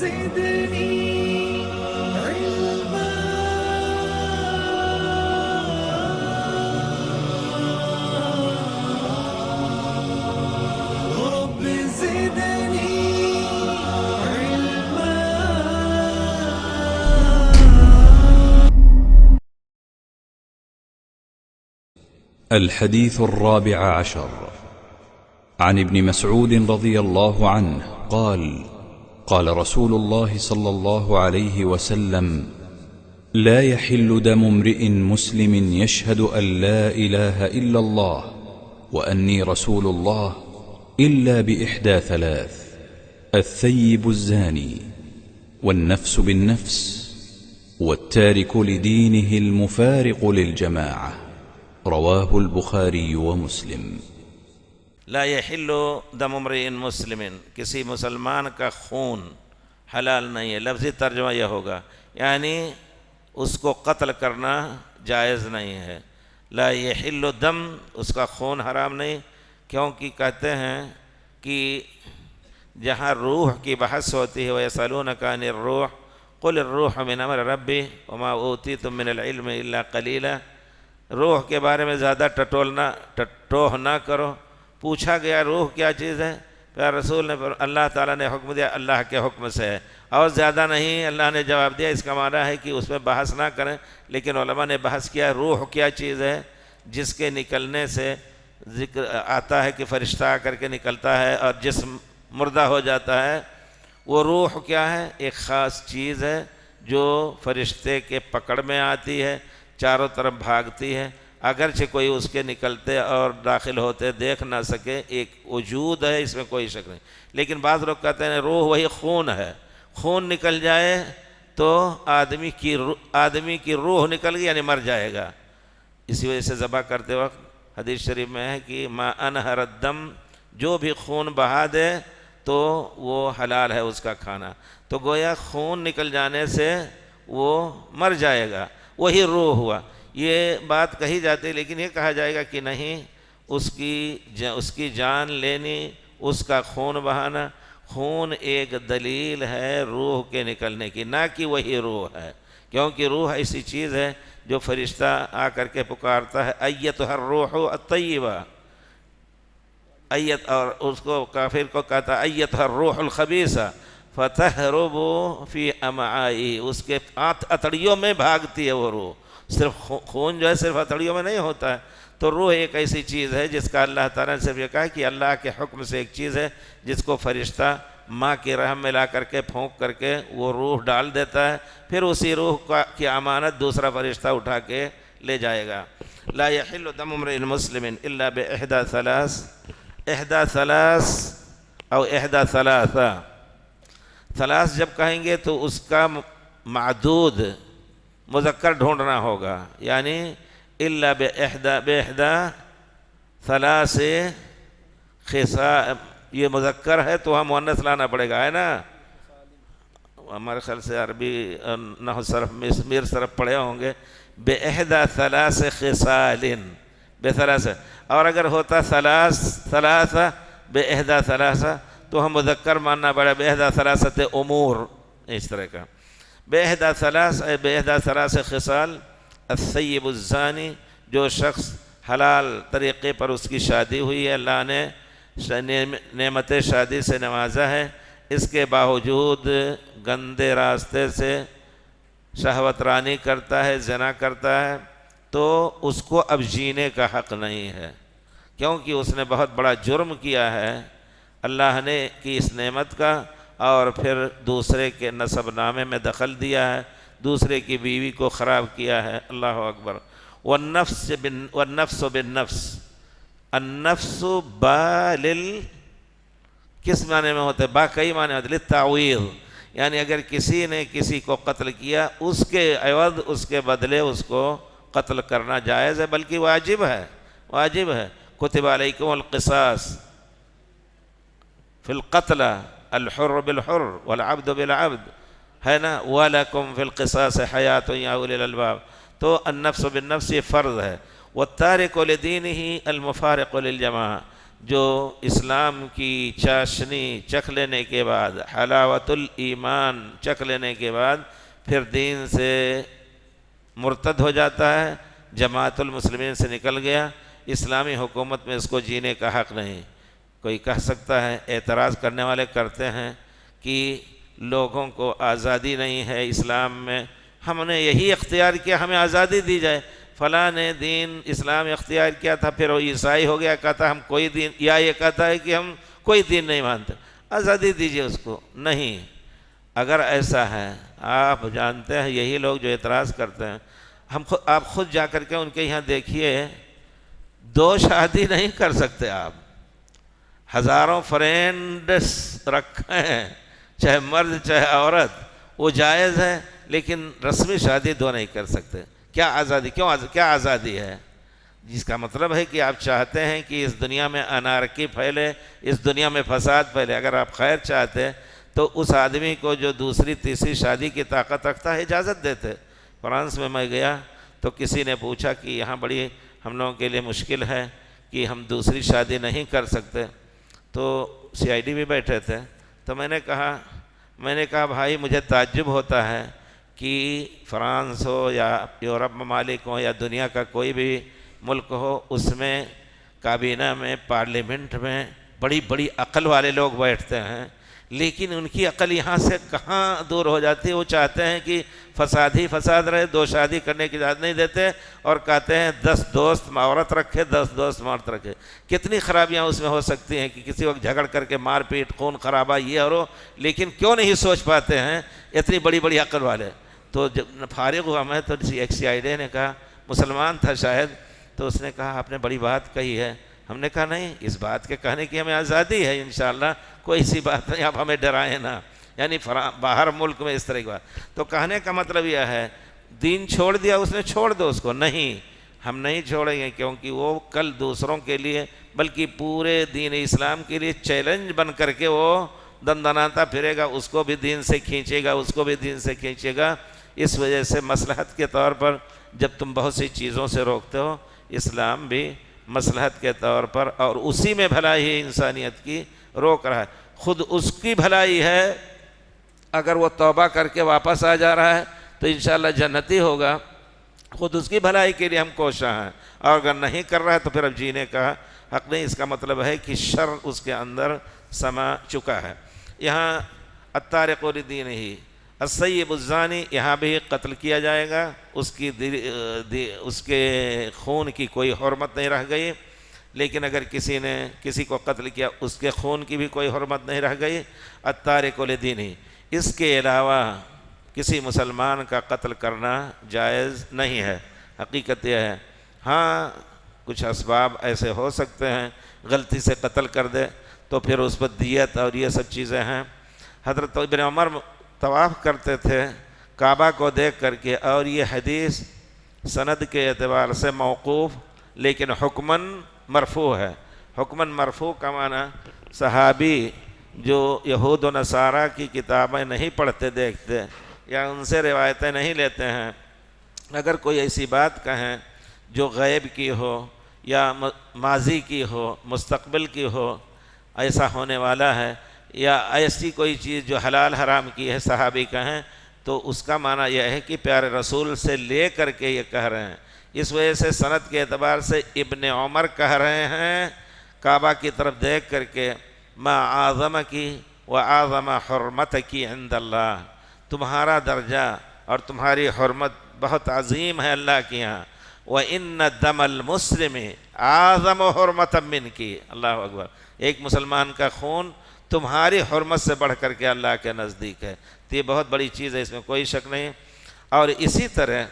زدني علما رب زدني علما. الحديث الرابع عشر عن ابن مسعود رضي الله عنه قال: قال رسول الله صلى الله عليه وسلم: لا يحل دم امرئ مسلم يشهد أن لا إله إلا الله وأني رسول الله إلا بإحدى ثلاث: الثيب الزاني والنفس بالنفس والتارك لدينه المفارق للجماعة. رواه البخاري ومسلم. لا يحل دم امرئ مسلم، کسی مسلمان کا خون حلال نہیں ہے. لفظی ترجمہ یہ ہوگا، یعنی اس کو قتل کرنا جائز نہیں ہے. لا يحل دم، اس کا خون حرام نہیں، کیونکہ کہتے ہیں کہ جہاں روح کی بحث ہوتی ہے وَيَسْأَلُونَكَ عَنِ الرُّوحِ قُلِ الرُّوحُ مِنْ أَمْرِ رَبِّي وَمَا أُوتِيتُم مِّنَ الْعِلْمِ إِلَّا قَلِيلًا. روح کے بارے میں زیادہ ٹٹوہ نہ کرو. پوچھا گیا روح کیا چیز ہے؟ پھر رسول نے اللہ تعالیٰ نے حکم دیا اللہ کے حکم سے ہے، اور زیادہ نہیں. اللہ نے جواب دیا. اس کا معنی ہے کہ اس میں بحث نہ کریں، لیکن علماء نے بحث کیا روح کیا چیز ہے جس کے نکلنے سے ذکر آتا ہے کہ فرشتہ آ کر کے نکلتا ہے اور جسم مردہ ہو جاتا ہے. وہ روح کیا ہے؟ ایک خاص چیز ہے جو فرشتے کے پکڑ میں آتی ہے، چاروں طرف بھاگتی ہے. اگرچہ کوئی اس کے نکلتے اور داخل ہوتے دیکھ نہ سکے، ایک وجود ہے، اس میں کوئی شک نہیں. لیکن بعض لوگ کہتے ہیں روح وہی خون ہے، خون نکل جائے تو آدمی کی روح نکل گئی یعنی مر جائے گا. اسی وجہ سے ذبح کرتے وقت حدیث شریف میں ہے کہ ما انہر الدم، جو بھی خون بہا دے تو وہ حلال ہے اس کا کھانا. تو گویا خون نکل جانے سے وہ مر جائے گا، وہی روح ہوا. یہ بات کہی جاتی ہے، لیکن یہ کہا جائے گا کہ نہیں، اس کی جان لینی، اس کا خون بہانا. خون ایک دلیل ہے روح کے نکلنے کی، نہ کہ وہی روح ہے. کیونکہ روح ایسی چیز ہے جو فرشتہ آ کر کے پکارتا ہے ایتھا الروح الطیبہ، اور اس کو کافر کو کہتا ایتھا الروح الخبیثہ فتہرب فی امعائی، اس کے اتڑیوں میں بھاگتی ہے وہ روح. صرف خون جو ہے صرف اتڑیوں میں نہیں ہوتا ہے. تو روح ایک ایسی چیز ہے جس کا اللہ تعالیٰ نے صرف یہ کہا کہ اللہ کے حکم سے ایک چیز ہے جس کو فرشتہ ماں کی رحم میں لا کر کے پھونک کر کے وہ روح ڈال دیتا ہے، پھر اسی روح کی امانت دوسرا فرشتہ اٹھا کے لے جائے گا. لا يحل دم امرئ مسلم الا باحدى ثلاث، احدى ثلاث او احدى ثلاثہ. ثلاث جب کہیں گے تو اس کا معدود مذکر ڈھونڈنا ہوگا، یعنی الا باحدى ثلاث خصال. یہ مذکر ہے تو ہم مؤنث لانا پڑے گا، ہے نا. ہمارے خیال سے عربی نحو صرف میر صرف پڑھے ہوں گے. باحدى ثلاث خصال، بثلاث. اور اگر ہوتا ثلاثہ باحدى ثلاثہ تو ہم مذکر ماننا پڑے باحدى ثلاثۃ امور، اس طرح کا. باحدى ثلاث خصال. الثیب الزانی، جو شخص حلال طریقے پر اس کی شادی ہوئی ہے، اللہ نے نعمت شادی سے نوازا ہے، اس کے باوجود گندے راستے سے شہوت رانی کرتا ہے، زنا کرتا ہے، تو اس کو اب جینے کا حق نہیں ہے، کیونکہ اس نے بہت بڑا جرم کیا ہے اللہ نے کی اس نعمت کا، اور پھر دوسرے کے نسب نامے میں دخل دیا ہے، دوسرے کی بیوی کو خراب کیا ہے. اللہ اکبر. والنفس بالنفس. النفس کس معنی میں ہوتا ہے؟ با کئی معنی ہوتے ہیں. للتعویض، یعنی اگر کسی نے کسی کو قتل کیا، اس کے عوض، اس کے بدلے اس کو قتل کرنا جائز ہے، بلکہ واجب ہے. کتب علیکم القصاص فی القتل الحر بالحر والعبد بالعبد، ہے نا. وَلَكُمْ فِي الْقِصَاصِ حَيَاةٌ يَا أُولِي الْأَلْبَابِ. تو النفس بالنفس یہ فرض ہے. وَالتَّارِكُ لِدِينِهِ الْمُفَارِقُ لِلْجَمَاعَةِ، جو اسلام کی چاشنی چکھ لینے کے بعد، حلاوت الایمان چکھ لینے کے بعد پھر دین سے مرتد ہو جاتا ہے، جماعت المسلمین سے نکل گیا، اسلامی حکومت میں اس کو جینے کا حق نہیں۔ کوئی کہہ سکتا ہے، اعتراض کرنے والے کرتے ہیں کہ لوگوں کو آزادی نہیں ہے اسلام میں، ہم نے یہی اختیار کیا، ہمیں آزادی دی جائے۔ فلاں نے دین اسلام اختیار کیا تھا، پھر وہ عیسائی ہو گیا، کہتا ہم کوئی دین، یا یہ کہتا ہے کہ ہم کوئی دین نہیں مانتے، آزادی دیجئے اس کو۔ نہیں، اگر ایسا ہے، آپ جانتے ہیں یہی لوگ جو اعتراض کرتے ہیں، آپ خود جا کر کے ان کے یہاں دیکھیے، 2 شادی نہیں کر سکتے آپ، ہزاروں فرینڈس رکھے ہیں، چاہے مرد چاہے عورت، وہ جائز ہے، لیکن رسمی شادی 2 نہیں کر سکتے۔ کیا آزادی؟ کیا آزادی ہے؟ جس کا مطلب ہے کہ آپ چاہتے ہیں کہ اس دنیا میں انارکی پھیلے، اس دنیا میں فساد پھیلے۔ اگر آپ خیر چاہتے تو اس آدمی کو جو دوسری تیسری شادی کی طاقت رکھتا ہے اجازت دیتے۔ فرانس میں گیا تو کسی نے پوچھا کہ یہاں بڑی ہم لوگوں کے لیے مشکل ہے کہ ہم دوسری شادی نہیں کر سکتے، تو CID بھی بیٹھے تھے، تو میں نے کہا بھائی مجھے تعجب ہوتا ہے کہ فرانس ہو یا یورپ ممالک ہو یا دنیا کا کوئی بھی ملک ہو، اس میں کابینہ میں، پارلیمنٹ میں بڑی بڑی عقل والے لوگ بیٹھتے ہیں، لیکن ان کی عقل یہاں سے کہاں دور ہو جاتی ہے۔ وہ چاہتے ہیں کہ فساد ہی فساد رہے، 2 شادی کرنے کی اجازت نہیں دیتے، اور کہتے ہیں 10 دوست عورت رکھے، 10 دوست مرد رکھے۔ کتنی خرابیاں اس میں ہو سکتی ہیں کہ کسی وقت جھگڑ کر کے مار پیٹ، خون خرابہ، یہ اور وہ، لیکن کیوں نہیں سوچ پاتے ہیں اتنی بڑی بڑی عقل والے؟ تو جب فارغ ہوا میں تو ایک CID نے کہا، مسلمان تھا شاید، تو اس نے کہا آپ نے بڑی بات کہی ہے۔ ہم نے کہا نہیں، اس بات کے کہنے کی ہمیں آزادی ہے انشاءاللہ، کوئی سی بات نہیں، آپ ہمیں ڈرائیں نہ، یعنی باہر ملک میں اس طرح کی بات۔ تو کہنے کا مطلب یہ ہے، دین چھوڑ دیا اس نے، چھوڑ دو اس کو۔ نہیں، ہم نہیں چھوڑیں گے، کیونکہ وہ کل دوسروں کے لیے بلکہ پورے دین اسلام کے لیے چیلنج بن کر کے وہ دندناتا پھرے گا، اس کو بھی دین سے کھینچے گا، اس کو بھی دین سے کھینچے گا۔ اس وجہ سے مصلحت کے طور پر جب تم بہت سی چیزوں سے روکتے ہو، اسلام بھی مصلحت کے طور پر، اور اسی میں بھلائی ہے انسانیت کی، روک رہا ہے۔ خود اس کی بھلائی ہے، اگر وہ توبہ کر کے واپس آ جا رہا ہے تو انشاءاللہ جنتی ہوگا، خود اس کی بھلائی کے لیے ہم کوشاں ہیں، اور اگر نہیں کر رہا ہے تو پھر اب جینے کا حق نہیں۔ اس کا مطلب ہے کہ شر اس کے اندر سما چکا ہے۔ یہاں الطارق لدینہ، السیب الزانی، یہاں بھی قتل کیا جائے گا، اس کے خون کی کوئی حرمت نہیں رہ گئی، لیکن اگر کسی نے کسی کو قتل کیا اس کے خون کی بھی کوئی حرمت نہیں رہ گئی۔ الطارق لدینہ، اس کے علاوہ کسی مسلمان کا قتل کرنا جائز نہیں ہے۔ حقیقت یہ ہے، ہاں کچھ اسباب ایسے ہو سکتے ہیں، غلطی سے قتل کر دے تو پھر اس پر دیت اور یہ سب چیزیں ہیں۔ حضرت ابن عمر طواف کرتے تھے کعبہ کو دیکھ کر کے، اور یہ حدیث سند کے اعتبار سے موقوف لیکن حکماً مرفوع ہے۔ حکماً مرفوع کا معنی صحابی جو یہود و نصارہ کی کتابیں نہیں پڑھتے دیکھتے یا ان سے روایتیں نہیں لیتے ہیں، اگر کوئی ایسی بات کہیں جو غیب کی ہو یا ماضی کی ہو، مستقبل کی ہو، ایسا ہونے والا ہے، یا ایسی کوئی چیز جو حلال حرام کی ہے، صحابی کہیں، تو اس کا معنی یہ ہے کہ پیارے رسول سے لے کر کے یہ کہہ رہے ہیں۔ اس وجہ سے سند کے اعتبار سے ابن عمر کہہ رہے ہیں کعبہ کی طرف دیکھ کر کے، ما اعظمکی و اعظم حرمتکی عند اللہ، تمہارا درجہ اور تمہاری حرمت بہت عظیم ہے اللہ کے یہاں۔ وَإِنَّ دَمَ الْمُسْلِمِ اعظم حرمتا منکی، اللہ اکبر، ایک مسلمان کا خون تمہاری حرمت سے بڑھ کر کے اللہ کے نزدیک ہے۔ تو یہ بہت بڑی چیز ہے، اس میں کوئی شک نہیں۔ اور اسی طرح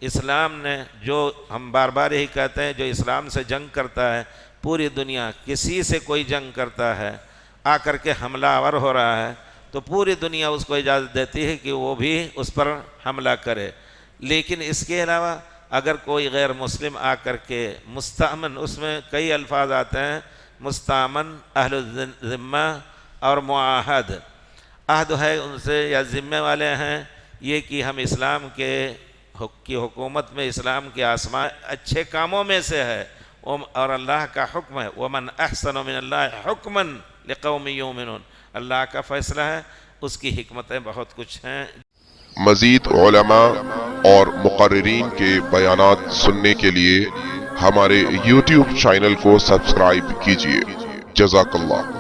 اسلام نے، جو ہم بار بار یہی کہتے ہیں، جو اسلام سے جنگ کرتا ہے، پوری دنیا کسی سے کوئی جنگ کرتا ہے، آ کر کے حملہ آور ہو رہا ہے، تو پوری دنیا اس کو اجازت دیتی ہے کہ وہ بھی اس پر حملہ کرے۔ لیکن اس کے علاوہ اگر کوئی غیر مسلم آ کر کے مستأمن، اس میں کئی الفاظ آتے ہیں، مستأمن، اہل الذمہ اور معاہد، عہد ہے ان سے یا ذمہ والے ہیں، یہ کہ ہم اسلام کی حکومت میں، اسلام کے آسمان اچھے کاموں میں سے ہے، اور اللہ کا حکم ہے ومن احسن من اللہ حکما لقوم یؤمنون، اللہ کا فیصلہ ہے، اس کی حکمتیں بہت کچھ ہیں۔ مزید علماء اور مقررین کے بیانات سننے کے لیے ہمارے YouTube چینل کو سبسکرائب کیجیے۔ جزاک اللہ۔